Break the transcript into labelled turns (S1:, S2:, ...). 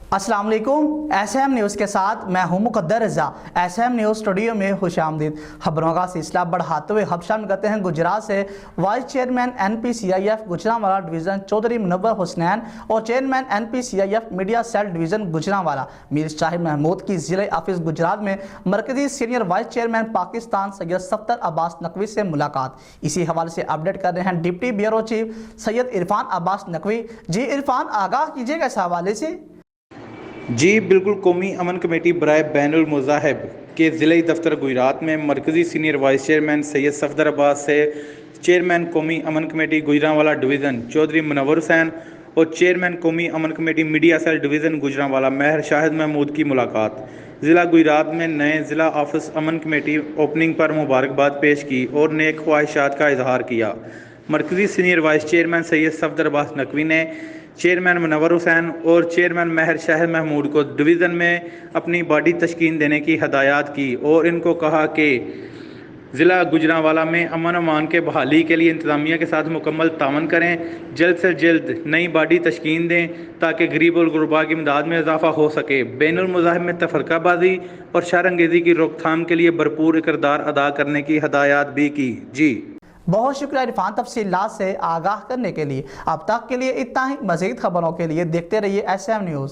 S1: अस्सलाम वालेकुम। SM news के साथ मैं हूं मुकद्दर रज़ा। एसएम न्यूज़ स्टूडियो में खुशामदीद। खबरों का सिलसिला बढ़ाते हुए अब शामिल करते हैं गुजरात से। Vice chairman NPCIF Gujranwala division Chaudhry Munawar Husnain और chairman NPCIF media cell division Gujranwala Mir Shahid Mahmood की ज़िले ऑफिस गुजरात में मरकजी senior vice chairman Pakistan Syed Safdar Abbas Naqvi से मुलाकात। इसी हवाले से अपडेट कर रहे हैं deputy bureau chief Syed Irfan Abbas Naqvi. Ji Irfan, आगाह कीजिएगा इस हवाले से।
S2: जी बिल्कुल। कौमी अमन कमेटी बराए बैनुल मज़ाहिब के ज़िले दफ्तर गुजरात में मरकज़ी senior vice chairman Syed Safdar Abbas से chairman Qaumi Aman committee Gujranwala division Chaudhry Munawar Hussain और chairman Qaumi Aman committee media cell division Gujranwala Mir Shahid Mahmood की मुलाकात। ज़िला गुजरात में नए ज़िला ऑफिस अमन कमेटी ओपनिंग पर मुबारकबाद पेश की और नेक ख्वाहिशात का इजहार किया। मरकज़ी senior vice chairman Syed Safdar Abbas Naqvi ने चेयरमैन मुनव्वर हुसैन और चेयरमैन मीर शाहिद महमूद को डिवीज़न में अपनी बॉडी तश्कील देने की हदायत की और इनको कहा कि ज़िला गुजरांवाला में अमन अमान के बहाली के लिए इंतज़ामिया के साथ मुकम्मल तावन करें। जल्द से जल्द नई बॉडी तश्कील दें ताकि गरीब और गुरबा की इमदाद में इजाफा हो सके। बैनुल मज़ाहिब में तफरकाबाजी और शरअंगेज़ी की रोकथाम के लिए भरपूर किरदार अदा करने की हदायत भी की। जी
S1: बहुत शुक्रिया इरफान, तफसीलात से आगाह करने के लिए। अब तक के लिए इतना ही। मज़ीद खबरों के लिए देखते रहिए SM न्यूज़।